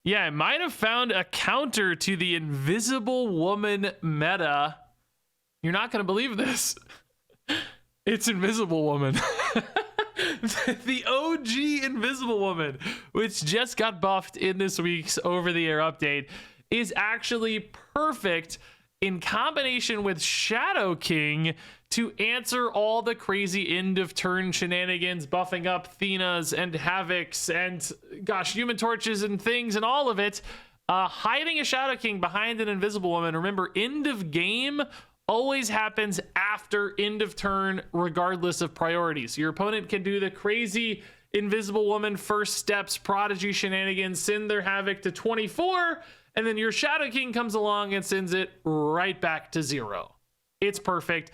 Yeah, I might have found a counter to the Invisible Woman meta. You're not going to believe this. It's Invisible Woman. The OG Invisible Woman, which just got buffed in this week's over-the-air update, is actually perfect in combination with Shadow King to answer all the crazy end-of-turn shenanigans, buffing up Thenas and Havocs and, gosh, Human Torches and things and all of it. Hiding a Shadow King behind an Invisible Woman. Remember, end of game always happens after end of turn, regardless of priorities. Your opponent can do the crazy Invisible Woman first steps Prodigy shenanigans, send their Havoc to 24, and then your Shadow King comes along and sends it right back to 0. It's perfect.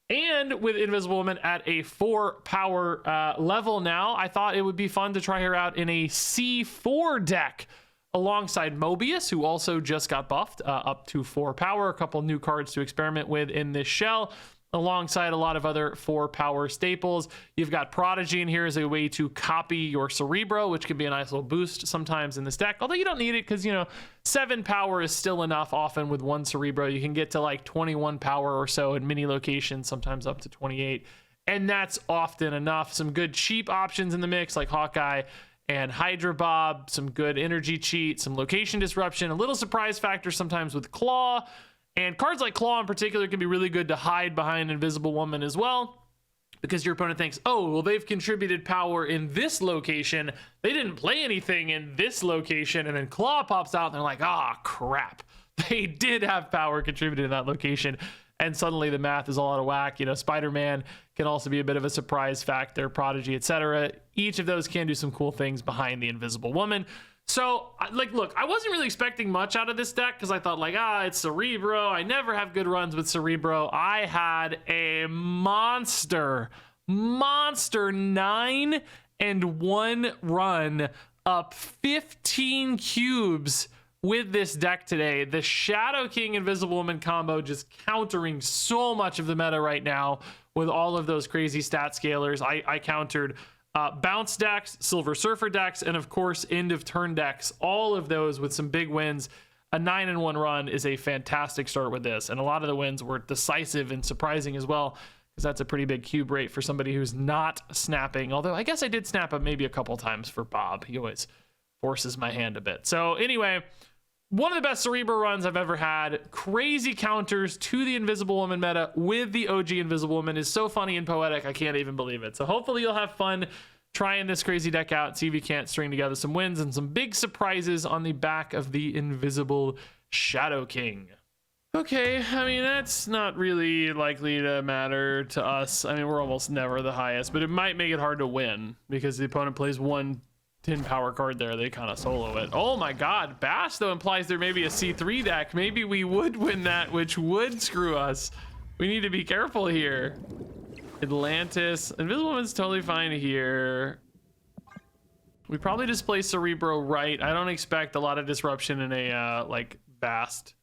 And with Invisible Woman at a 4 power level now, I thought it would be fun to try her out in a C4 deck alongside Mobius, who also just got buffed up to 4 power. A couple new cards to experiment with in this shell, alongside a lot of other 4 power staples. You've got Prodigy in here as a way to copy your Cerebro, which can be a nice little boost sometimes in this deck, although you don't need it because, 7 power is still enough. Often with 1 Cerebro you can get to like 21 power or so in many locations, sometimes up to 28, and that's often enough. Some good cheap options in the mix like Hawkeye and Hydra Bob, some good energy cheat, some location disruption, a little surprise factor sometimes with Claw, and cards like Claw in particular can be really good to hide behind Invisible Woman as well, because your opponent thinks, oh, well, they've contributed power in this location, they didn't play anything in this location, and then Claw pops out and they're like, ah, crap, they did have power contributed in that location. And suddenly the math is all out of whack. Spider-Man can also be a bit of a surprise factor, Prodigy, etc. Each of those can do some cool things behind the Invisible Woman. So, look, I wasn't really expecting much out of this deck because I thought, it's Cerebro. I never have good runs with Cerebro. I had a monster 9 and 1 run up 15 cubes with this deck today. The Shadow King Invisible Woman combo just countering so much of the meta right now with all of those crazy stat scalers. I countered bounce decks, Silver Surfer decks, and of course end of turn decks, all of those with some big wins. A 9 and 1 run is a fantastic start with this, and a lot of the wins were decisive and surprising as well, because that's a pretty big cube rate for somebody who's not snapping, although I guess I did snap up maybe a couple times for Bob. He always forces my hand a bit. So anyway, one of the best Cerebro runs I've ever had. Crazy counters to the Invisible Woman meta with the OG Invisible Woman is so funny and poetic, I can't even believe it. So hopefully you'll have fun trying this crazy deck out, see if you can't string together some wins and some big surprises on the back of the Invisible Shadow King. Okay, that's not really likely to matter to us. We're almost never the highest, but it might make it hard to win because the opponent plays 1 10 power card there, they kind of solo it. Oh my god, Bash though implies there may be a C3 deck. Maybe we would win that, which would screw us. We need to be careful here. Atlantis, Invisible Woman's totally fine here. We probably just play Cerebro right. I don't expect a lot of disruption in a Bast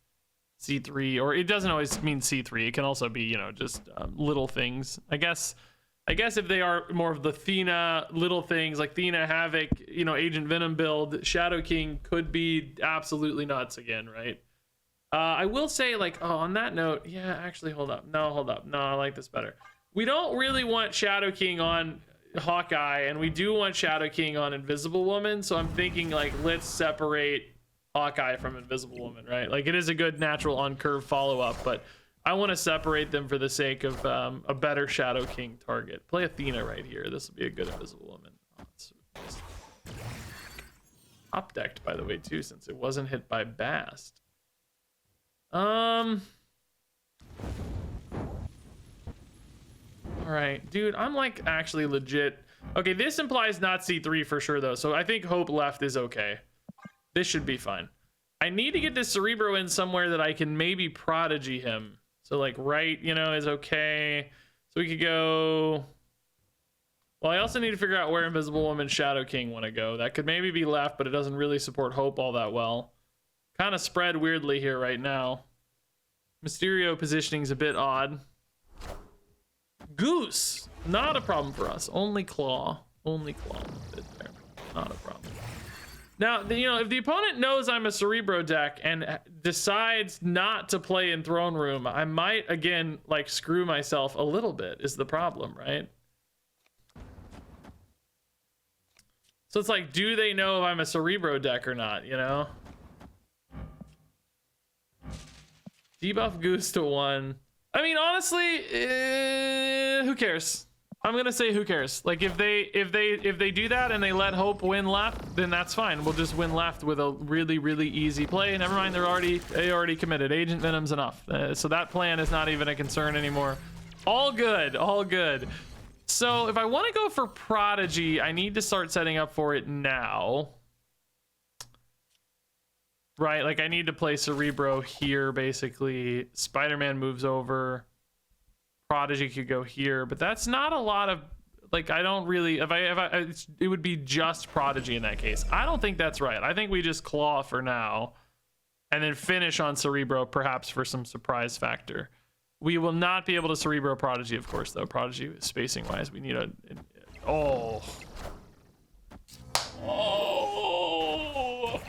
C3, or it doesn't always mean C3. It can also be, just little things. I guess if they are more of the Thena little things like Thena, Havoc, Agent Venom build, Shadow King could be absolutely nuts again, right? I will say, on that note, yeah, actually, hold up. No, I like this better. We don't really want Shadow King on Hawkeye, and we do want Shadow King on Invisible Woman, so I'm thinking, let's separate Hawkeye from Invisible Woman, right? It is a good natural on-curve follow-up, but I want to separate them for the sake of a better Shadow King target. Play Athena right here. This will be a good Invisible Woman. Top decked, by the way, too, since it wasn't hit by Bast. All right, dude, I'm actually legit. Okay, this implies not C3 for sure, though, so I think Hope left is okay. This should be fine. I need to get this Cerebro in somewhere that I can maybe Prodigy him. So right, is okay. So we could go. Well, I also need to figure out where Invisible Woman Shadow King want to go. That could maybe be left, but it doesn't really support Hope all that well. Kind of spread weirdly here right now. Mysterio positioning is a bit odd. Goose, not a problem for us. Only Claw. Only Claw. There. Not a problem. Now, you know, if the opponent knows I'm a Cerebro deck and decides not to play in Throne Room, I might, again, like, screw myself a little bit, is the problem, right? So it's like, do they know if I'm a Cerebro deck or not, you know? Debuff Goose to 1. I mean, honestly, who cares? I'm gonna say who cares. Like, if they do that and they let Hope win left, then that's fine. We'll just win left with a really easy play. Never mind, they already committed. Agent Venom's enough. So that plan is not even a concern anymore. All good, all good. So if I want to go for Prodigy, I need to start setting up for it now. Right, like I need to play Cerebro here, basically. Spider-Man moves over. Prodigy could go here, but that's not a lot of, like, I don't really, it would be just Prodigy in that case. I don't think that's right. I think we just claw for now and then finish on Cerebro, perhaps for some surprise factor. We will not be able to Cerebro Prodigy, of course, though. Prodigy, spacing wise, we need a, oh. Oh.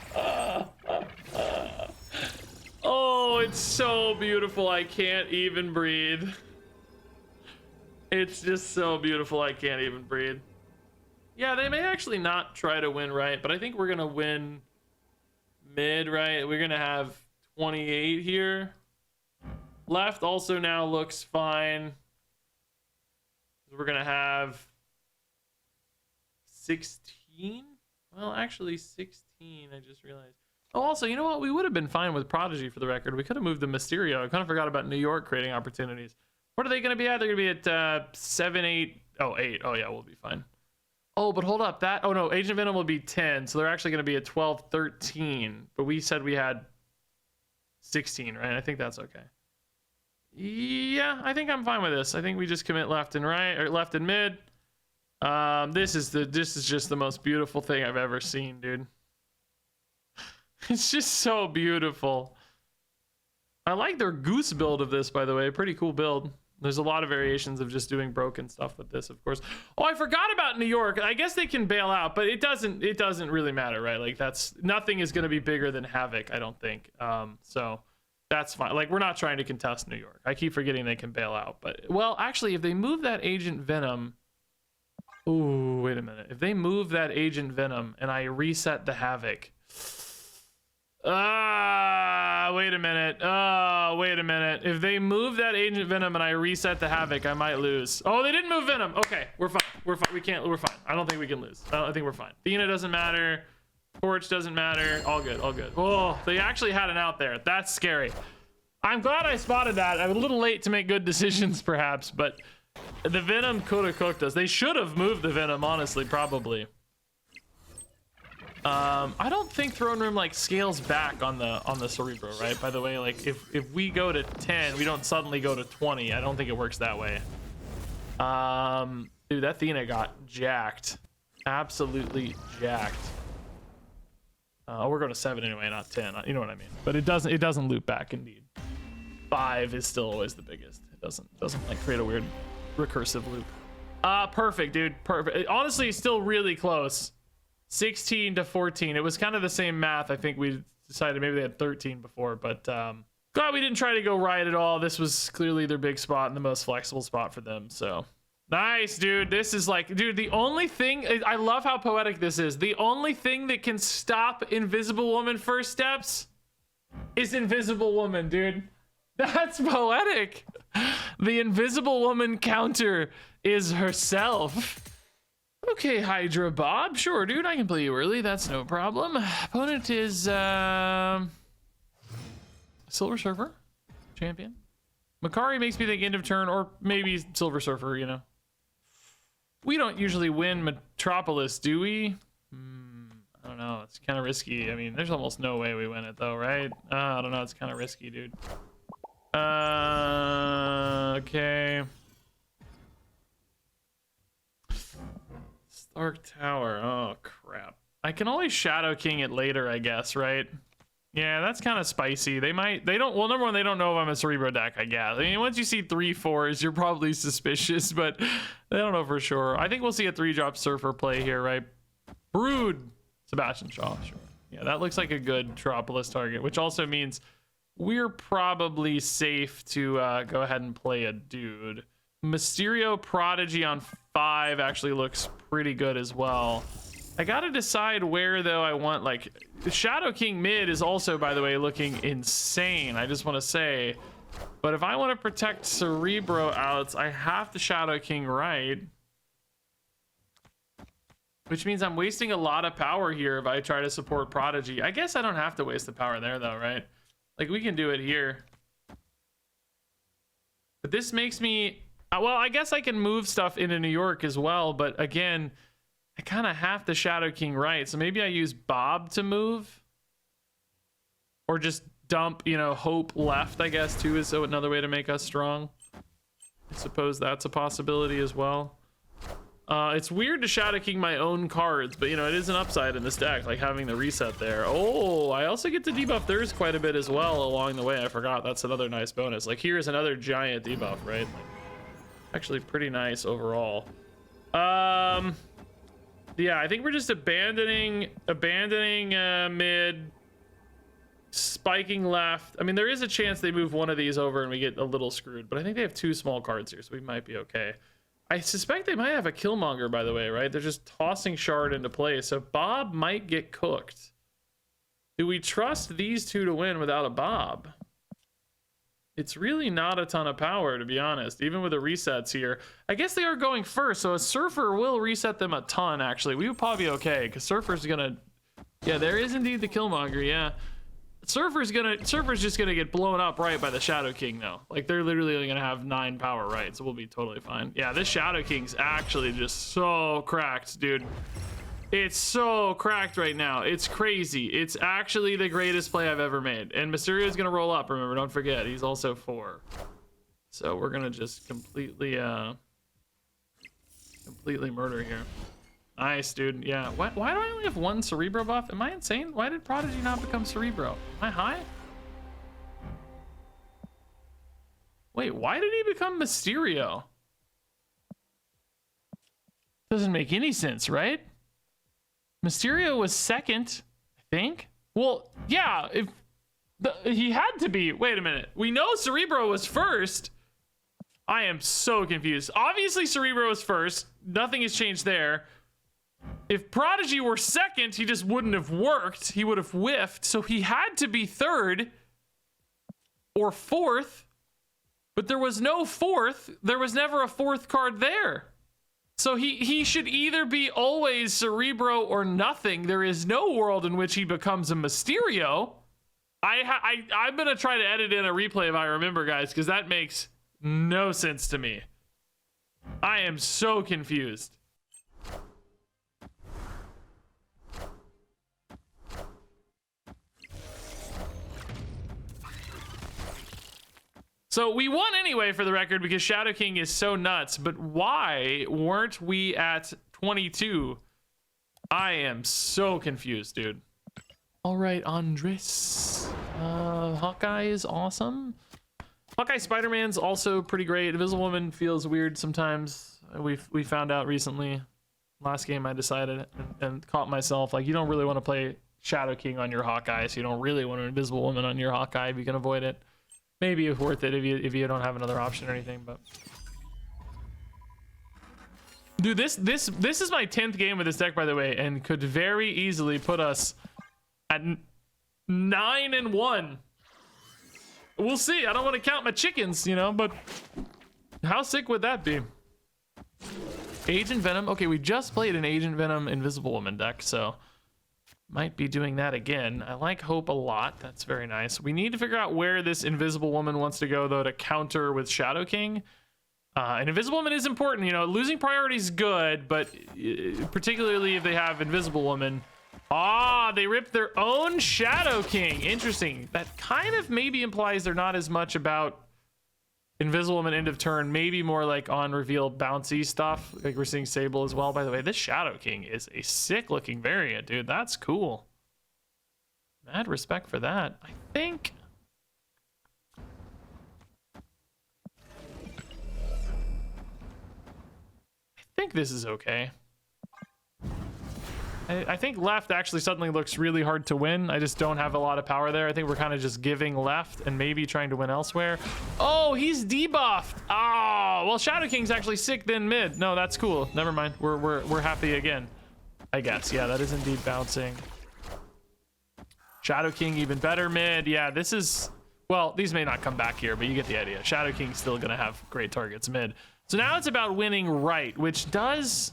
Oh, it's so beautiful. I can't even breathe. It's just so beautiful, I can't even breathe. Yeah, they may actually not try to win right, but I think we're gonna win mid, right? We're gonna have 28 here. Left also now looks fine. We're gonna have 16? Well, actually 16, I just realized. Oh, also, you know what? We would have been fine with Prodigy for the record. We could have moved to Mysterio. I kind of forgot about New York creating opportunities. What are they going to be at? They're going to be at 7, 8. Oh, 8. Oh, yeah, we'll be fine. Oh, but hold up. That. Oh, no. Agent Venom will be 10. So they're actually going to be at 12, 13. But we said we had 16, right? I think that's okay. Yeah, I think I'm fine with this. I think we just commit left and right, or left and mid. This is just the most beautiful thing I've ever seen, dude. It's just so beautiful. I like their goose build of this, by the way. Pretty cool build. There's a lot of variations of just doing broken stuff with this, of course. Oh, I forgot about New York. I guess they can bail out, but it doesn't really matter, right? Like, that's, nothing is going to be bigger than Havoc, I don't think. So that's fine. Like, we're not trying to contest New York. I keep forgetting they can bail out, but, well, actually, if they move that Agent Venom, ooh, wait a minute. If they move that Agent Venom and I reset the Havoc, wait a minute. Wait a minute. If they move that Agent Venom and I reset the Havoc, I might lose. Oh, they didn't move Venom. Okay, we're fine. We're fine. We're fine. I don't think we can lose. I think we're fine. Athena doesn't matter. Torch doesn't matter. All good. All good. Oh, they actually had an out there. That's scary. I'm glad I spotted that. I'm a little late to make good decisions, perhaps, but the Venom could have cooked us. They should have moved the Venom, honestly, probably. I don't think Throne Room like scales back on the Cerebro, right? By the way, like if we go to 10, we don't suddenly go to 20. I don't think it works that way. Dude, that Athena got jacked, absolutely jacked. We're going to 7 anyway, not 10. You know what I mean? But it doesn't loop back. Indeed, 5 is still always the biggest. It doesn't like create a weird recursive loop. Perfect, dude. Perfect. Honestly, still really close. 16 to 14. It was kind of the same math. I think we decided maybe they had 13 before, but glad we didn't try to go right at all. This was clearly their big spot and the most flexible spot for them. So nice, dude. This is like, dude, the only thing, I love how poetic this is. The only thing that can stop Invisible Woman first steps is Invisible Woman, dude. That's poetic. The Invisible Woman counter is herself. Okay, Hydra Bob. Sure, dude, I can play you early. That's no problem. Opponent is Silver Surfer champion. Makari makes me think end of turn, or maybe Silver Surfer, you know. We don't usually win Metropolis, do we? I don't know. It's kind of risky. I mean, there's almost no way we win it, though, right? I don't know. It's kind of risky, dude. Okay. Stark Tower. Oh, crap. I can always Shadow King it later, I guess, right? Yeah, that's kind of spicy. Well, number one, they don't know if I'm a Cerebro deck, I guess. I mean, once you see 3/4s, you're probably suspicious, but they don't know for sure. I think we'll see a 3-drop Surfer play here, right? Brood. Sebastian Shaw, sure. Yeah, that looks like a good Tropolis target, which also means we're probably safe to go ahead and play a dude. Mysterio Prodigy on 5 actually looks pretty good as well. I gotta decide where, though, I want, like... Shadow King mid is also, by the way, looking insane, I just want to say. But if I want to protect Cerebro outs, I have to Shadow King right. Which means I'm wasting a lot of power here if I try to support Prodigy. I guess I don't have to waste the power there, though, right? Like, we can do it here. But this makes me... well, I guess I can move stuff into New York as well, but again... I kind of have to Shadow King right, so maybe I use Bob to move. Or just dump, you know, Hope left, I guess, too, is another way to make us strong. I suppose that's a possibility as well. It's weird to Shadow King my own cards, but, you know, it is an upside in this deck, like having the reset there. Oh, I also get to debuff theirs quite a bit as well along the way. I forgot, that's another nice bonus. Like, here's another giant debuff, right? Like, actually pretty nice overall. Yeah, I think we're just abandoning mid, spiking left. I mean, there is a chance they move one of these over and we get a little screwed, but I think they have 2 small cards here, so we might be okay. I suspect they might have a Killmonger, by the way, right? They're just tossing Shard into play, so Bob might get cooked. Do we trust these 2 to win without a Bob? It's really not a ton of power, to be honest, even with the resets here. I guess they are going first, so a Surfer will reset them a ton, actually. We would probably be okay, because Surfer's gonna... Yeah, there is indeed the Killmonger, yeah. Surfer's just gonna get blown up right by the Shadow King, though. Like, they're literally only gonna have 9 power, right? So we'll be totally fine. Yeah, this Shadow King's actually just so cracked, dude. It's so cracked right now. It's crazy. It's actually the greatest play I've ever made. And Mysterio's gonna roll up, remember, don't forget. He's also 4. So we're gonna just completely murder here. Nice, dude. Yeah. Why do I only have 1 Cerebro buff? Am I insane? Why did Prodigy not become Cerebro? Am I high? Wait, why did he become Mysterio? Doesn't make any sense, right? Mysterio was 2nd, I think. Well, yeah, he had to be. Wait a minute. We know Cerebro was 1st. I am so confused. Obviously, Cerebro was 1st. Nothing has changed there. If Prodigy were 2nd, he just wouldn't have worked. He would have whiffed. So he had to be 3rd or 4th. But there was no 4th. There was never a 4th card there. So he should either be always Cerebro or nothing. There is no world in which he becomes a Mysterio. I'm going to try to edit in a replay if I remember, guys, because that makes no sense to me. I am so confused. So we won anyway, for the record, because Shadow King is so nuts. But why weren't we at 22? I am so confused, dude. All right, Andres. Hawkeye is awesome. Hawkeye Spider-Man's also pretty great. Invisible Woman feels weird sometimes. We found out recently. Last game I decided and caught myself. Like, you don't really want to play Shadow King on your Hawkeye, so you don't really want an Invisible Woman on your Hawkeye if you can avoid it. Maybe it's worth it if you don't have another option or anything, but dude, this is my 10th game with this deck, by the way, and could very easily put us at 9-1. We'll see. I don't want to count my chickens, you know, but how sick would that be? Agent Venom. Okay, we just played an Agent Venom Invisible Woman deck, so might be doing that again. I like Hope a lot. That's very nice. We need to figure out where this Invisible Woman wants to go, though, to counter with Shadow King. And Invisible Woman is important. You know, losing priority is good, but particularly if they have Invisible Woman. Ah, they ripped their own Shadow King. Interesting. That kind of maybe implies they're not as much about Invisible Woman end of turn, maybe more like on reveal bouncy stuff. Like we're seeing Sable as well. By the way, this Shadow King is a sick looking variant, dude. That's cool. Mad respect for that. I think this is okay. I think left actually suddenly looks really hard to win. I just don't have a lot of power there. I think we're kind of just giving left and maybe trying to win elsewhere. Oh, he's debuffed. Oh, well, Shadow King's actually sick then mid. No, that's cool. Never mind. We're happy again, I guess. Yeah, that is indeed bouncing. Shadow King even better mid. Yeah, this is, well, these may not come back here, but you get the idea. Shadow King's still gonna have great targets mid. So now it's about winning right, which does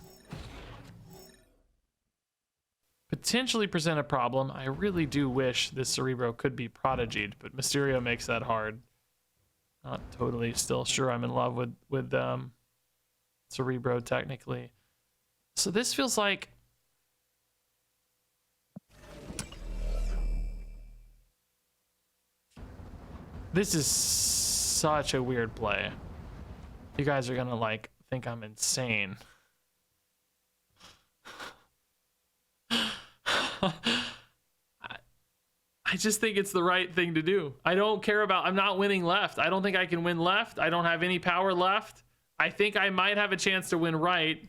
potentially present a problem. I really do wish this Cerebro could be prodigied, but Mysterio makes that hard. Not totally still sure I'm in love with Cerebro technically. So this feels like this is such a weird play. You guys are gonna like think I'm insane. I just think it's the right thing to do. I don't care about, I'm not winning left. I don't think I can win left. I don't have any power left. I think I might have a chance to win right.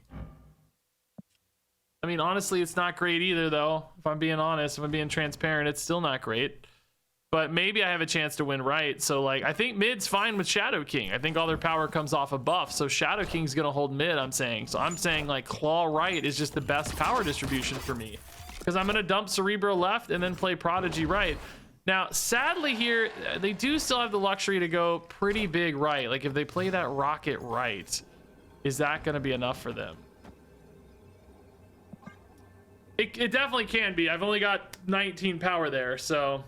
I mean, honestly, it's not great either though. If I'm being honest, if I'm being transparent, it's still not great. But maybe I have a chance to win right. So like, I think mid's fine with Shadow King. I think all their power comes off a buff. So Shadow King's gonna hold mid, I'm saying. So I'm saying like claw right is just the best power distribution for me. Because I'm gonna dump Cerebro left and then play Prodigy right. Now, sadly here, they do still have the luxury to go pretty big right. Like if they play that Rocket right, is that gonna be enough for them? It definitely can be. I've only got 19 power there, so.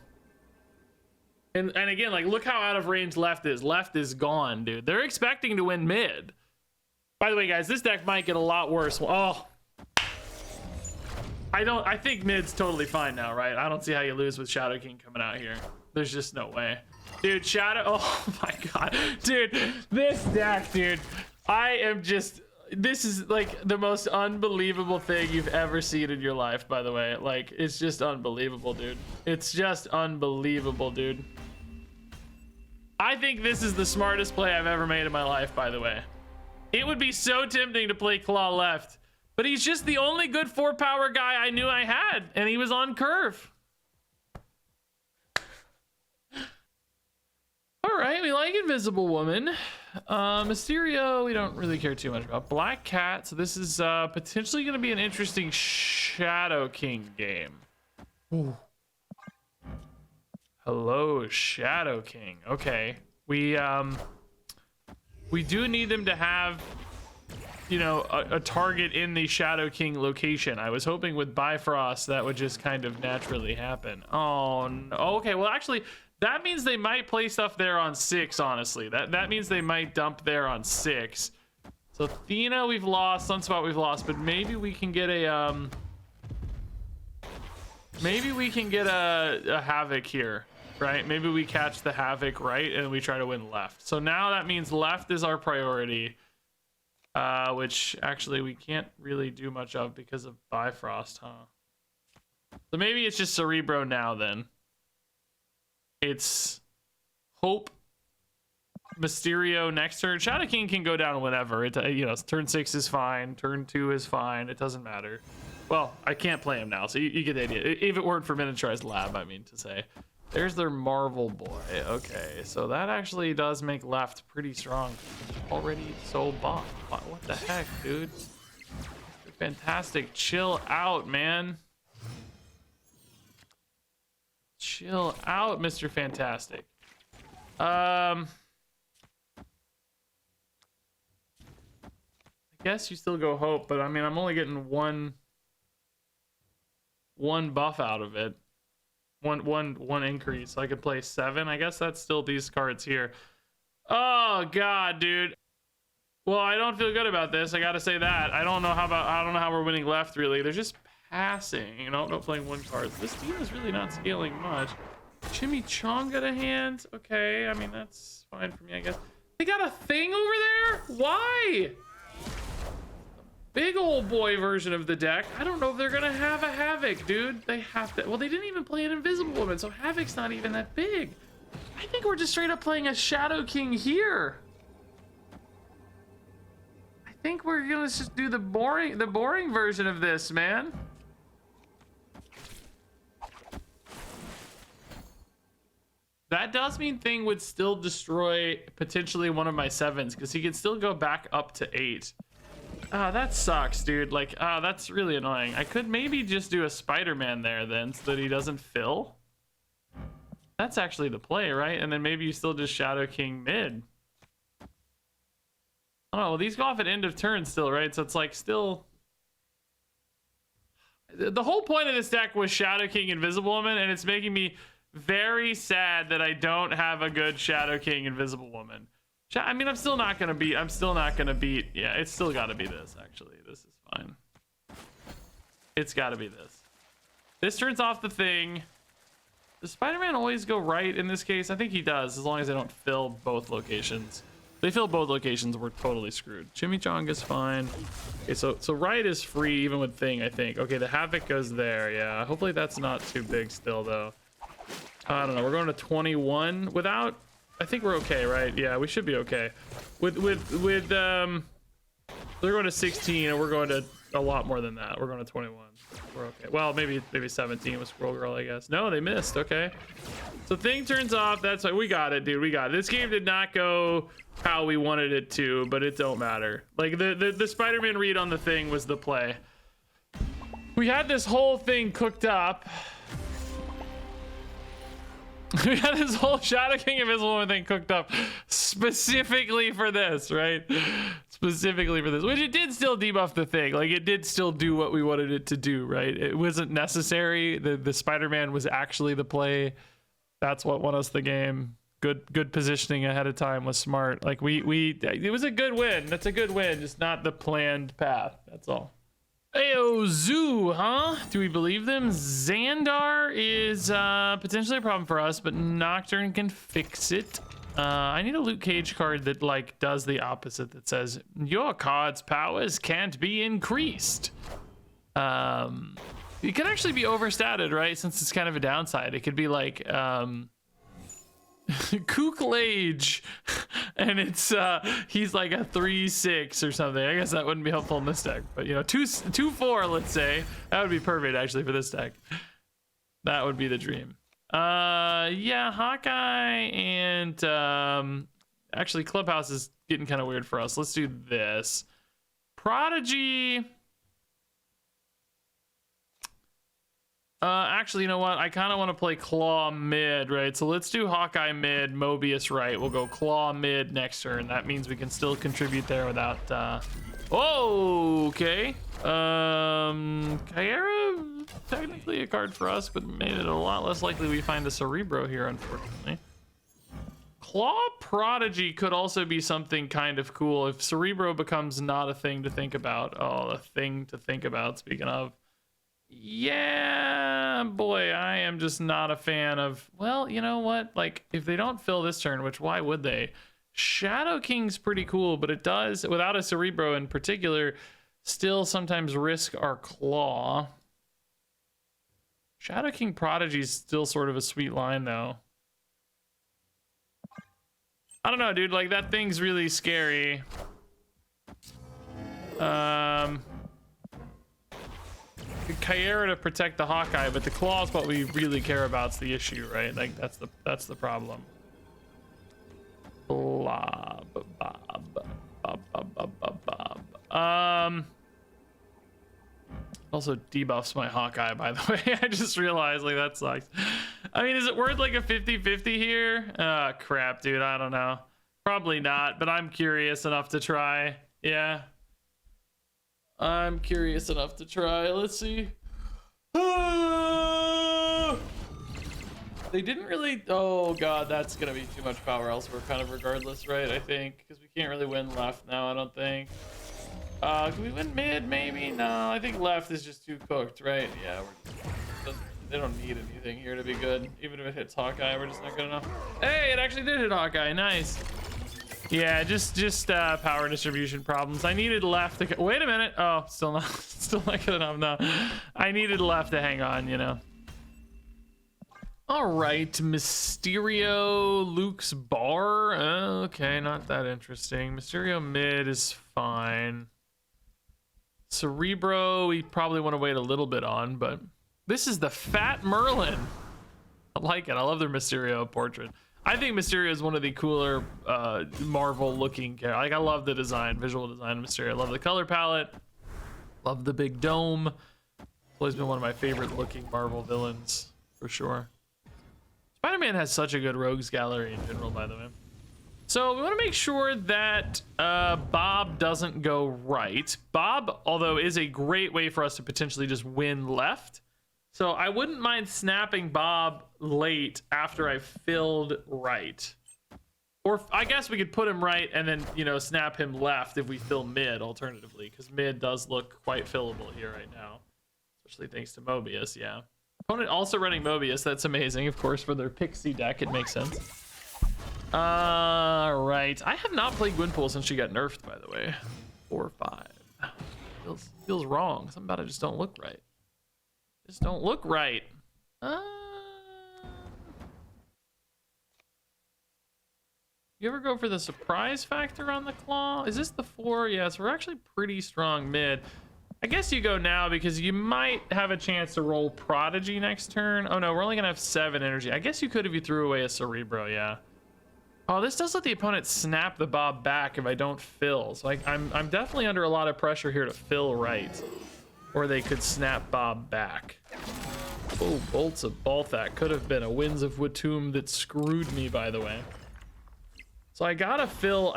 And again, like look how out of range left is. Left is gone, dude. They're expecting to win mid. By the way, guys, this deck might get a lot worse. Oh. I think mid's totally fine now, right? I don't see how you lose with Shadow King coming out here. There's just no way. Dude, Shadow, oh my God. Dude, this deck, dude. I am just, this is like the most unbelievable thing you've ever seen in your life, by the way. Like, it's just unbelievable, dude. It's just unbelievable, dude. I think this is the smartest play I've ever made in my life, by the way. It would be so tempting to play Claw left. But he's just the only good 4 power guy I knew I had, and he was on curve. All right, we like Invisible Woman. Mysterio, we don't really care too much about. Black Cat, so this is potentially going to be an interesting Shadow King game. Ooh. Hello, Shadow King. Okay, we do need them to have, you know, a target in the Shadow King location. I was hoping with Bifrost that would just kind of naturally happen. Oh no. Okay, well actually that means they might play stuff there on 6, honestly. That means they might dump there on 6. So Athena we've lost, Sunspot we've lost, but maybe we can get a Havoc here, right? Maybe we catch the Havoc right and we try to win left. So now that means left is our priority. Which actually we can't really do much of because of Bifrost, huh? So maybe it's just Cerebro now then. It's Hope, Mysterio next turn. Shadow King can go down whenever. It, you know, turn 6 is fine, turn 2 is fine. It doesn't matter. Well, I can't play him now, so you get the idea. If it weren't for Miniaturized Lab, I mean to say. There's their Marvel Boy. Okay, so that actually does make left pretty strong. Already so buff. What the heck, dude? Fantastic. Chill out, man. Chill out, Mr. Fantastic. I guess you still go Hope, but I mean, I'm only getting one buff out of it. One increase. So I could play 7. I guess that's still these cards here. Oh God, dude. Well, I don't feel good about this. I gotta say that. I don't know how we're winning left really. They're just passing, you know, not playing 1 card. This team is really not scaling much. Chimichanga to hand. Okay, I mean that's fine for me, I guess. They got a thing over there? Why? Big old boy version of the deck. I don't know if they're gonna have a Havoc, dude. They have to. Well, they didn't even play an Invisible Woman, so Havoc's not even that big. I think we're just straight up playing a Shadow King here. I think we're gonna just do the boring version of this, man. That does mean Thing would still destroy potentially one of my 7s, because he can still go back up to 8. Ah, that sucks, dude. Like, that's really annoying. I could maybe just do a Spider-Man there then, so that he doesn't fill. That's actually the play, right? And then maybe you still just Shadow King mid. Oh, well, these go off at end of turn still, right? So it's like still... The whole point of this deck was Shadow King Invisible Woman, and it's making me very sad that I don't have a good Shadow King Invisible Woman. I mean, I'm still not gonna beat. Yeah, it's still got to be this. Actually, this is fine. It's got to be this. This turns off the Thing. Does Spider-Man always go right in this case? I think he does, as long as they don't fill both locations. If they fill both locations, we're totally screwed. Chimichanga's fine. Okay, so right is free even with Thing, I think. Okay, the Havoc goes there. Yeah, hopefully that's not too big still though. I don't know. We're going to 21 without. I think we're okay, right? Yeah, we should be okay. They're going to 16 and we're going to a lot more than that. We're going to 21. We're okay. Well, maybe 17 with Squirrel Girl, I guess. No, they missed. Okay. So Thing turns off. That's why we got it, dude. We got it. This game did not go how we wanted it to, but it don't matter. Like the Spider-Man read on the Thing was the play. We had this whole thing cooked up. We had this whole Shadow King Invisible Woman thing cooked up specifically for this, right? Specifically for this, which it did still debuff the Thing. Like it did still do what we wanted it to do, right? It wasn't necessary. The Spider-Man was actually the play. That's what won us the game. Good positioning ahead of time was smart. Like it was a good win. That's a good win, just not the planned path. That's all. Ayo, Zoo, huh? Do we believe them? Xandar is potentially a problem for us, but Nocturne can fix it. I need a Luke Cage card that like does the opposite, that says your card's powers can't be increased. It could actually be overstated, right? Since it's kind of a downside. It could be like Kooklage, and it's he's like a 3/6 or something. I guess that wouldn't be helpful in this deck, but you know, 2/4, let's say, that would be perfect actually for this deck. That would be the dream. Yeah, Hawkeye and actually Clubhouse is getting kind of weird for us. Let's do this. Prodigy. Actually, you know what? I kind of want to play Claw mid, right? So let's do Hawkeye mid, Mobius right. We'll go Claw mid next turn. That means we can still contribute there without, Oh, okay. Kyera, technically a card for us, but made it a lot less likely we find a Cerebro here, unfortunately. Claw Prodigy could also be something kind of cool if Cerebro becomes not a thing to think about. Oh, a thing to think about, speaking of. Yeah, boy, I am just not a fan of, well, you know what? Like, if they don't fill this turn, which why would they? Shadow King's pretty cool, but it does, without a Cerebro in particular, still sometimes risk our Claw. Shadow King Prodigy is still sort of a sweet line, though. I don't know, dude. Like, that thing's really scary. Kyera to protect the Hawkeye, but the Claw is what we really care about's the issue, right? Like that's the problem. Blob, bob. Also debuffs my Hawkeye, by the way. I just realized, like, that sucks. I mean, is it worth like a 50-50 here? Oh, crap, dude. I don't know. Probably not, but I'm curious enough to try. Yeah. I'm curious enough to try. Let's see. They didn't really. Oh god, that's gonna be too much power elsewhere, kind of regardless, right? I think because we can't really win left now. I don't think. Can we win mid? Maybe. No, I think left is just too cooked, right? Yeah, they don't need anything here to be good. Even if it hits Hawkeye, we're just not good enough. Hey, it actually did hit Hawkeye. Nice. Yeah, just power distribution problems. I needed left to wait a minute. Oh, still not good enough. No, I needed left to hang on, you know. All right, Mysterio, Luke's bar. Okay, not that interesting. Mysterio mid is fine. Cerebro, we probably want to wait a little bit on, but this is the Fat Merlin. I like it. I love their Mysterio portrait. I think Mysterio is one of the cooler Marvel looking characters. Like, I love the design, visual design of Mysterio. I love the color palette. Love the big dome. It's always been one of my favorite looking Marvel villains, for sure. Spider-Man has such a good rogues gallery in general, by the way. So we want to make sure that Bob doesn't go right. Bob, although, is a great way for us to potentially just win left. So I wouldn't mind snapping Bob late after I filled right. Or I guess we could put him right and then, you know, snap him left if we fill mid alternatively, because mid does look quite fillable here right now. Especially thanks to Mobius, yeah. Opponent also running Mobius, that's amazing. Of course, for their Pixie deck, it makes sense. Right. I have not played Gwenpool since she got nerfed, by the way. 4 or 5. Feels wrong. Something about it just don't look right. Just don't look right. You ever go for the surprise factor on the claw? Is this the 4? Yes, we're actually pretty strong mid. I guess you go now because you might have a chance to roll Prodigy next turn. Oh no, we're only gonna have 7 energy. I guess you could if you threw away a Cerebro, yeah. Oh, this does let the opponent snap the Bob back if I don't fill. So I'm definitely under a lot of pressure here to fill right. Or they could snap Bob back. Oh, Bolts of Balthak could have been a Winds of Watum that screwed me, by the way. So I gotta fill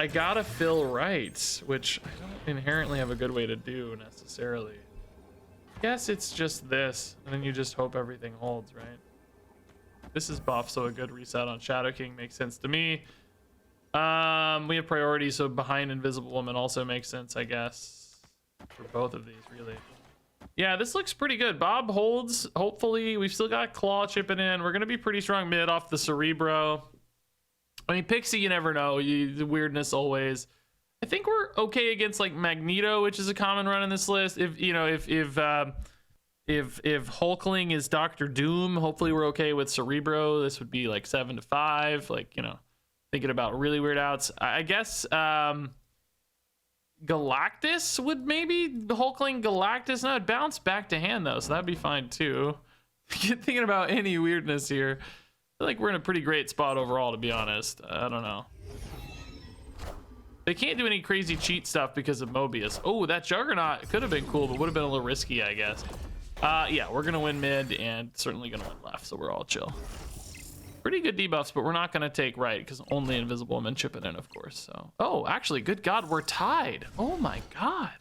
right, which I don't inherently have a good way to do necessarily. I guess it's just this, and then you just hope everything holds, right? This is buff, so a good reset on Shadow King makes sense to me. We have priority, so behind Invisible Woman also makes sense, I guess, for both of these, really. Yeah, this looks pretty good. Bob holds, hopefully. We've still got Claw chipping in. We're gonna be pretty strong mid off the Cerebro. I mean, Pixie, you never know. The weirdness always. I think we're okay against like Magneto, which is a common run in this list. If you know, if Hulkling is Doctor Doom, hopefully we're okay with Cerebro. This would be like 7 to 5. Like, you know, thinking about really weird outs. I guess Galactus would maybe Hulkling Galactus. No, it'd bounce back to hand though, so that'd be fine too. Thinking about any weirdness here. I feel like we're in a pretty great spot overall, to be honest. I don't know. They can't do any crazy cheat stuff because of Mobius. Oh, that Juggernaut could have been cool, but would have been a little risky, I guess. Yeah, we're gonna win mid and certainly gonna win left, so we're all chill. Pretty good debuffs, but we're not gonna take right because only Invisible Woman chipping in, of course. So, oh, actually, good God, we're tied. Oh my God,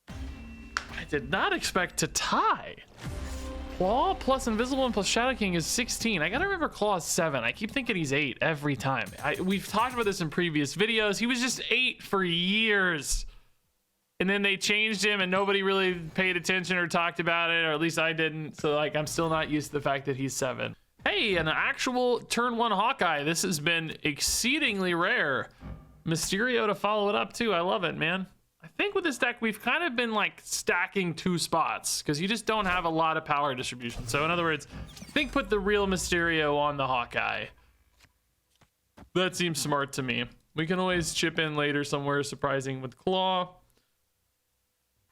I did not expect to tie. Claw plus Invisible Woman plus Shadow King is 16. I gotta remember Claw is 7. I keep thinking he's 8 every time. We've talked about this in previous videos. He was just 8 for years. And then they changed him and nobody really paid attention or talked about it, or at least I didn't. So like, I'm still not used to the fact that he's 7. Hey, an actual turn 1 Hawkeye. This has been exceedingly rare. Mysterio to follow it up too. I love it, man. I think with this deck, we've kind of been like stacking 2 spots because you just don't have a lot of power distribution. So in other words, I think put the real Mysterio on the Hawkeye. That seems smart to me. We can always chip in later somewhere surprising with Claw.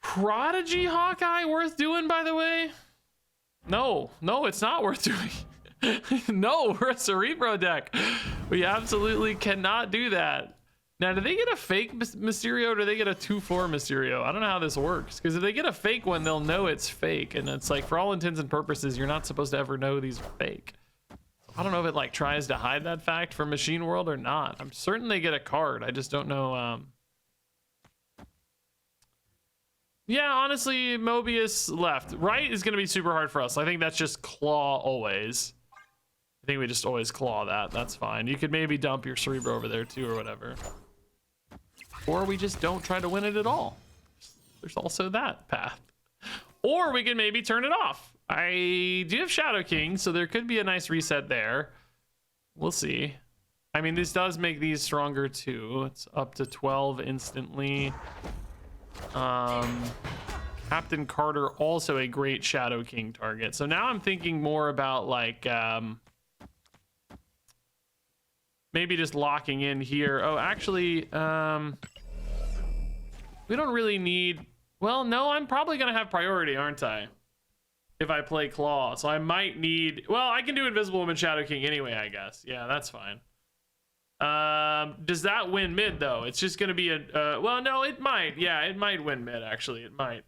Prodigy Hawkeye worth doing, by the way? No, it's not worth doing. No, we're a Cerebro deck. We absolutely cannot do that. Now, do they get a fake Mysterio or do they get a 2/4 Mysterio? I don't know how this works, because if they get a fake one, they'll know it's fake. And it's like, for all intents and purposes, you're not supposed to ever know these are fake. I don't know if it like tries to hide that fact from Machine World or not. I'm certain they get a card. I just don't know. Yeah, honestly, Mobius left. Right is going to be super hard for us. I think that's just Claw always. I think we just always Claw that. That's fine. You could maybe dump your Cerebro over there too or whatever. Or we just don't try to win it at all. There's also that path. Or we can maybe turn it off. I do have Shadow King, so there could be a nice reset there. We'll see. I mean, this does make these stronger too. It's up to 12 instantly. Captain Carter, also a great Shadow King target. So now I'm thinking more about like maybe just locking in here. Oh, actually, we don't really need, well, no, I'm probably gonna have priority, aren't I? if I play Claw. So I might need, well, I can do Invisible Woman Shadow King anyway, I guess. Yeah, that's fine. Does that win mid though? It's just gonna be a, well, no, it might. Yeah, it might win mid actually. It might.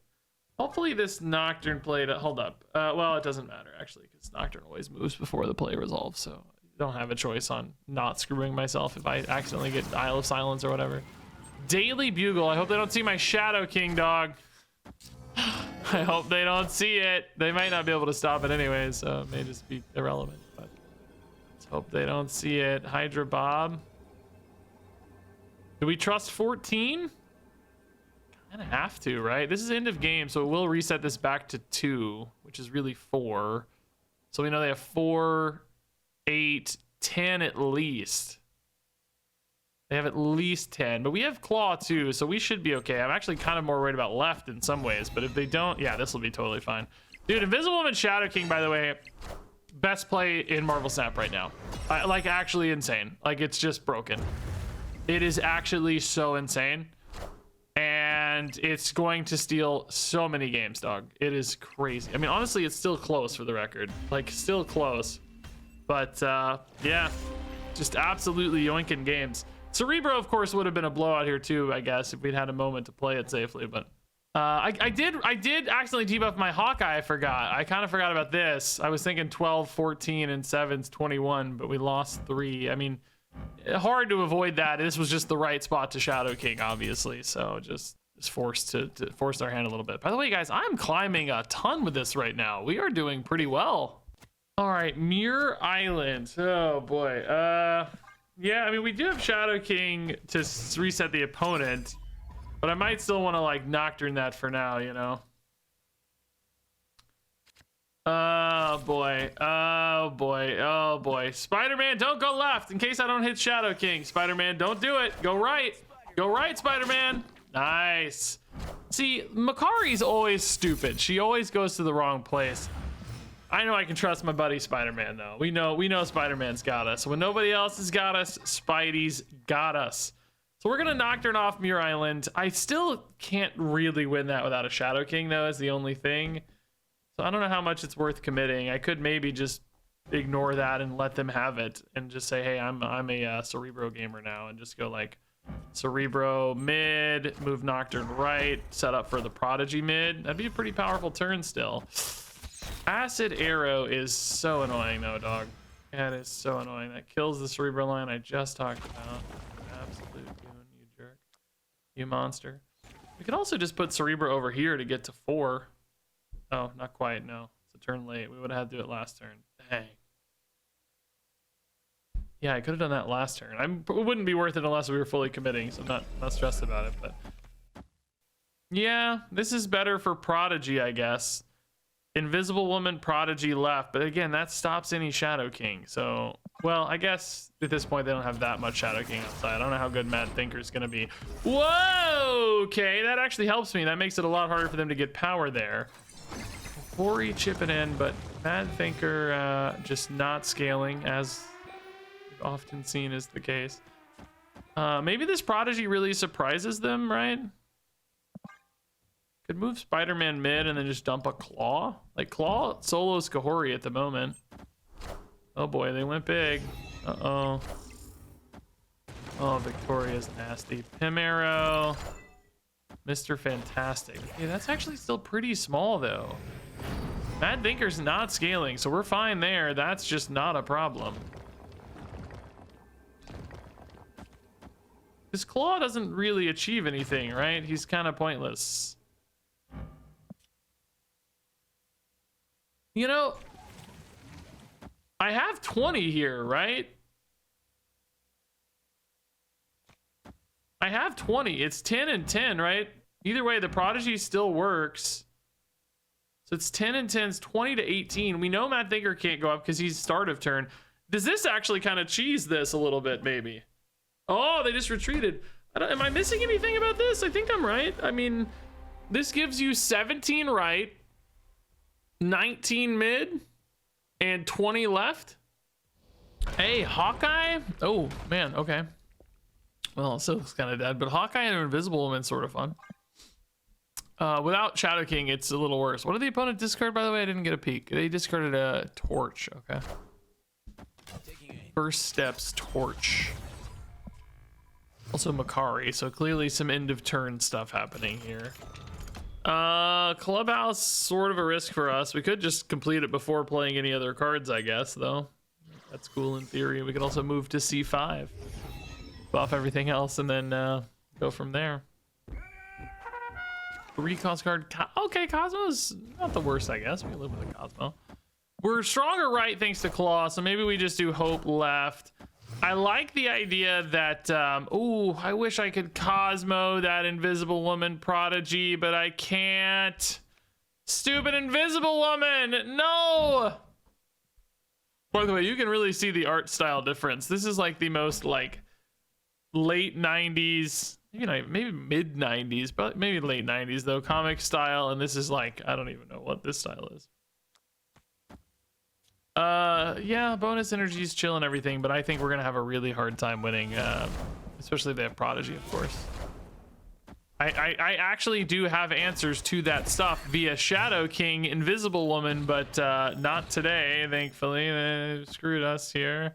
Hopefully this Nocturne play, hold up. Well, it doesn't matter actually, because Nocturne always moves before the play resolves, so I don't have a choice on not screwing myself if I accidentally get Isle of Silence or whatever. Daily Bugle, I hope they don't see my Shadow King, dog. I hope they don't see it. They might not be able to stop it anyway, so it may just be irrelevant, but let's hope they don't see it. Hydra Bob. Do we trust 14? Kind of have to, right? This is end of game, so it will reset this back to 2, which is really 4. So we know they have 4, 8, 10 at least. They have at least 10, but we have Claw too, so we should be okay. I'm actually kind of more worried about left in some ways, but if they don't, yeah, this will be totally fine. Dude, Invisible Woman Shadow King, by the way, best play in Marvel Snap right now. Like, actually insane. Like, it's just broken. It is actually so insane. And it's going to steal so many games, dog. It is crazy. I mean, honestly, it's still close for the record. Like, still close. But, yeah, just absolutely yoinking games. Cerebro, of course, would have been a blowout here too, I guess, if we'd had a moment to play it safely. But I did accidentally debuff my Hawkeye. I forgot. I kind of forgot about this. I was thinking 12, 14, and 7's 21, but we lost 3. I mean, hard to avoid that. This was just the right spot to Shadow King, obviously. So just forced to force our hand a little bit. By the way, guys, I'm climbing a ton with this right now. We are doing pretty well. All right, Muir Island. Oh boy. Yeah, I mean, we do have Shadow King to reset the opponent, but I might still want to, like, Nocturne that for now, you know? Oh, boy. Oh, boy. Oh, boy. Spider-Man, don't go left in case I don't hit Shadow King. Spider-Man, don't do it. Go right. Go right, Spider-Man. Nice. See, Makari's always stupid. She always goes to the wrong place. I know I can trust my buddy Spider-Man though. We know Spider-Man's got us. When nobody else has got us, Spidey's got us. So we're gonna Nocturne off Muir Island. I still can't really win that without a Shadow King though, is the only thing. So I don't know how much it's worth committing. I could maybe just ignore that and let them have it and just say, hey, I'm a Cerebro gamer now, and just go like Cerebro mid, move Nocturne right, set up for the Prodigy mid. That'd be a pretty powerful turn still. Acid Arrow is so annoying though, dog. That is so annoying. That kills the Cerebro line I just talked about. Absolute goon, you jerk. You monster. We could also just put Cerebro over here to get to 4. Oh, not quite, no. It's a turn late. We would have had to do it last turn. Dang. Yeah, I could have done that last turn. It wouldn't be worth it unless we were fully committing, so I'm not stressed about it, but... Yeah, this is better for Prodigy, I guess. Invisible Woman, Prodigy left, but again, that stops any Shadow King. So, well, I guess at this point they don't have that much Shadow King outside. I don't know how good Mad Thinker's gonna be. Whoa! Okay, that actually helps me. That makes it a lot harder for them to get power there. Quarry chipping in, but Mad Thinker just not scaling, as we've often seen is the case. Maybe this Prodigy really surprises them, right? Could move Spider-Man mid and then just dump a Claw. Like, Claw solos Kahori at the moment. Oh boy, they went big. Uh-oh. Oh, Victoria's nasty. Pim Arrow. Mr. Fantastic. Okay, that's actually still pretty small, though. Mad Thinker's not scaling, so we're fine there. That's just not a problem. His Claw doesn't really achieve anything, right? He's kind of pointless. You know, I have 20 here, right? I have 20. It's 10 and 10, right? Either way, the Prodigy still works. So it's 10 and 10's 20 to 18. We know Mad Thinker can't go up because he's start of turn. Does this actually kind of cheese this a little bit, maybe? Oh, they just retreated. Am I missing anything about this? I think I'm right. I mean, this gives you 17 right, 19 mid, and 20 left. Hey, Hawkeye. Oh man, okay. Well, so it's kind of dead, but Hawkeye and Invisible Woman sort of fun. Without Shadow King, it's a little worse. What did the opponent discard, by the way? I didn't get a peek. They discarded a Torch. Okay. First Steps Torch. Also Makari, so clearly some end of turn stuff happening here. Clubhouse, sort of a risk for us. We could just complete it before playing any other cards, I guess, though. That's cool in theory. We could also move to C5. Buff everything else and then go from there. 3-cost card. Okay, Cosmo's not the worst, I guess. We can live with a Cosmo. We're stronger right thanks to Claw, so maybe we just do Hope left. I like the idea that, ooh, I wish I could Cosmo that Invisible Woman Prodigy, but I can't. Stupid Invisible Woman, no! By the way, you can really see the art style difference. This is like the most like late 90s, you know, maybe mid 90s, but maybe late 90s though, comic style, and this is like, I don't even know what this style is. Yeah, bonus energy is chill and everything, but I think we're gonna have a really hard time winning, especially if they have Prodigy, of course. I actually do have answers to that stuff via Shadow King, Invisible Woman, but not today, thankfully. They screwed us here.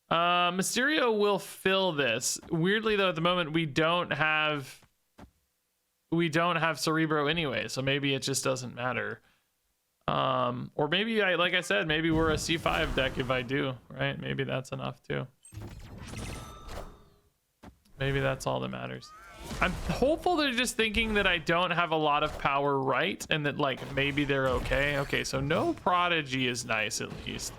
Mysterio will fill this. Weirdly though, at the moment we don't have Cerebro anyway, so maybe it just doesn't matter. Or maybe like I said, maybe we're a C5 deck if I do, right? Maybe that's enough too. Maybe that's all that matters. I'm hopeful they're just thinking that I don't have a lot of power right, and that like maybe they're okay. Okay, so no Prodigy is nice at least.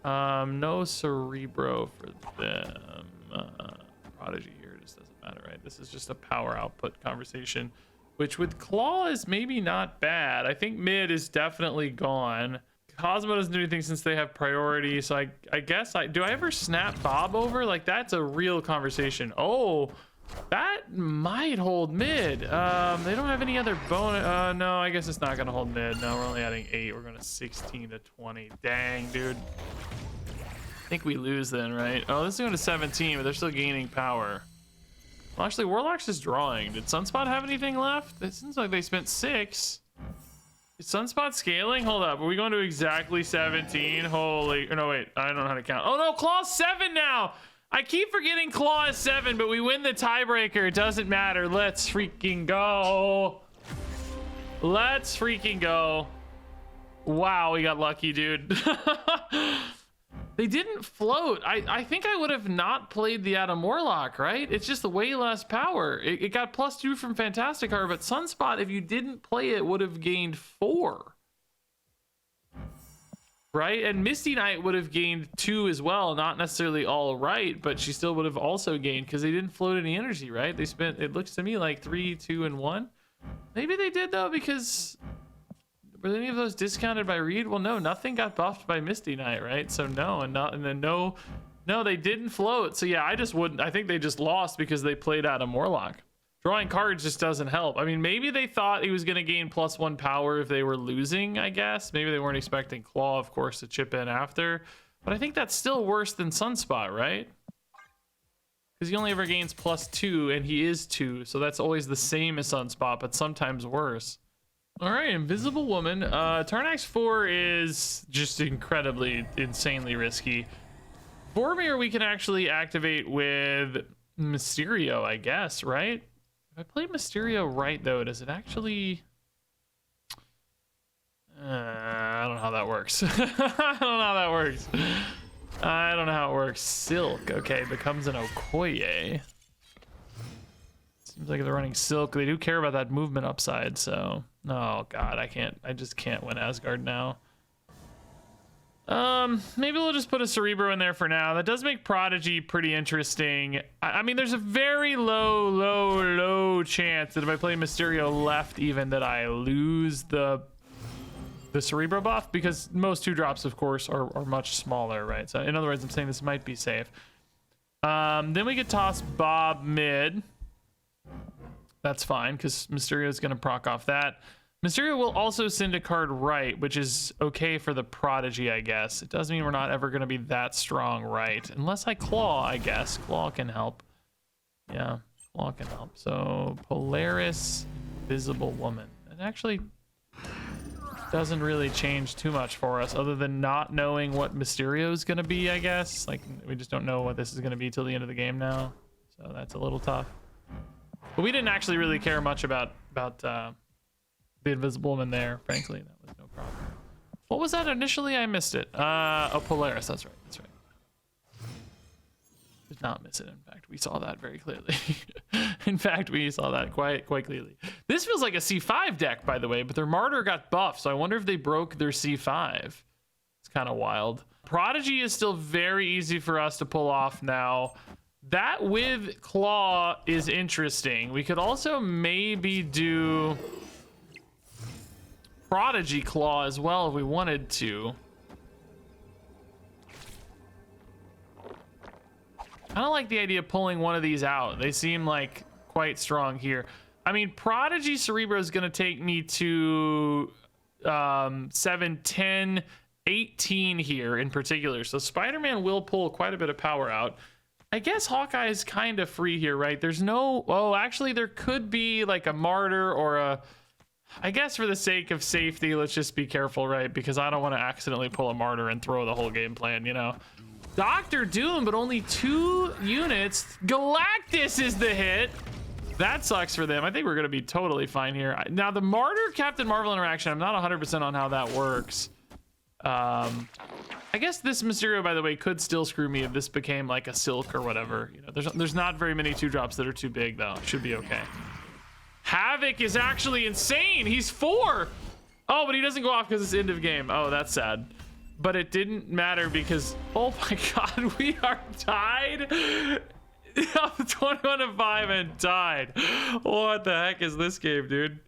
No Cerebro for them. Prodigy here just doesn't matter, right? This is just a power output conversation, which with Claw is maybe not bad. I think mid is definitely gone. Cosmo doesn't do anything since they have priority, so I guess do I ever snap Bob over? Like that's a real conversation. Oh, that might hold mid. They don't have any other bonus. No, I guess it's not gonna hold mid. No, we're only adding 8. We're going to 16 to 20. Dang, dude. I think we lose then, right? Oh, this is going to 17, but they're still gaining power. Well, actually, Warlock's just drawing. Did Sunspot have anything left? It seems like they spent 6. Is Sunspot scaling? Hold up. Are we going to exactly 17? Holy... No, wait. I don't know how to count. Oh, no. Claw's 7 now. I keep forgetting Claw is 7, but we win the tiebreaker. It doesn't matter. Let's freaking go. Let's freaking go. Wow, we got lucky, dude. They didn't float. I think I would have not played the Adam Warlock, right? It's just way less power. It got +2 from Fantastic Car, but Sunspot, if you didn't play it, would have gained 4. Right? And Misty Knight would have gained 2 as well. Not necessarily all right, but she still would have also gained because they didn't float any energy, right? They spent, it looks to me like 3, 2, and 1. Maybe they did though, because were any of those discounted by Reed? Well, no, nothing got buffed by Misty Knight, right? So no, and then no, they didn't float. So yeah, I think they just lost because they played Adam Warlock. Drawing cards just doesn't help. I mean, maybe they thought he was going to gain +1 power if they were losing, I guess. Maybe they weren't expecting Claw, of course, to chip in after. But I think that's still worse than Sunspot, right? Because he only ever gains +2, and he is 2. So that's always the same as Sunspot, but sometimes worse. All right, Invisible Woman. Turn X4 is just incredibly, insanely risky. Vormir we can actually activate with Mysterio, I guess, right? If I play Mysterio right, though, does it actually... I don't know how that works. I don't know how that works. I don't know how it works. Silk, okay, becomes an Okoye. Seems like they're running Silk. They do care about that movement upside, so... Oh, God, I just can't win Asgard now. Maybe we'll just put a Cerebro in there for now. That does make Prodigy pretty interesting. I mean, there's a very low chance that if I play Mysterio left even that I lose the Cerebro buff, because most 2-drops, of course, are much smaller, right? So in other words, I'm saying this might be safe. Then we could toss Bob mid. That's fine, because Mysterio is going to proc off that. Mysterio will also send a card right, which is okay for the Prodigy, I guess. It does mean we're not ever going to be that strong right. Unless I Claw, I guess. Claw can help. Yeah, Claw can help. So Polaris, Invisible woman. It actually doesn't really change too much for us other than not knowing what Mysterio is going to be, I guess. Like, we just don't know what this is going to be till the end of the game now. So that's a little tough. But we didn't actually really care much about the Invisible Woman there, frankly. That was no problem. What was that initially? I missed it. Oh, Polaris. That's right. That's right. Did not miss it. In fact, we saw that very clearly. In fact, we saw that quite clearly. This feels like a C5 deck, by the way, but their Martyr got buffed, so I wonder if they broke their C5. It's kind of wild. Prodigy is still very easy for us to pull off now. That with Claw is interesting. We could also maybe do Prodigy Claw as well if we wanted to. I don't like the idea of pulling one of these out. They seem like quite strong here. I mean, Prodigy Cerebro is going to take me to 7, 10, 18 here in particular. So Spider-Man will pull quite a bit of power out. I guess Hawkeye is kind of free here, right? There's no... Oh, actually, there could be like a Martyr or a... I guess for the sake of safety, let's just be careful, right? Because I don't want to accidentally pull a Martyr and throw the whole game plan, you know? Doctor Doom, but only 2 units. Galactus is the hit. That sucks for them. I think we're going to be totally fine here. Now, the Martyr Captain Marvel interaction, I'm not 100% on how that works. I guess this Mysterio, by the way, could still screw me if this became like a Silk or whatever. You know, there's not very many 2-drops that are too big, though. Should be okay. Havoc is actually insane. He's 4. Oh, but he doesn't go off because it's end of game. Oh, that's sad. But it didn't matter because, oh my God, we are tied. 21-5 and tied. What the heck is this game, dude?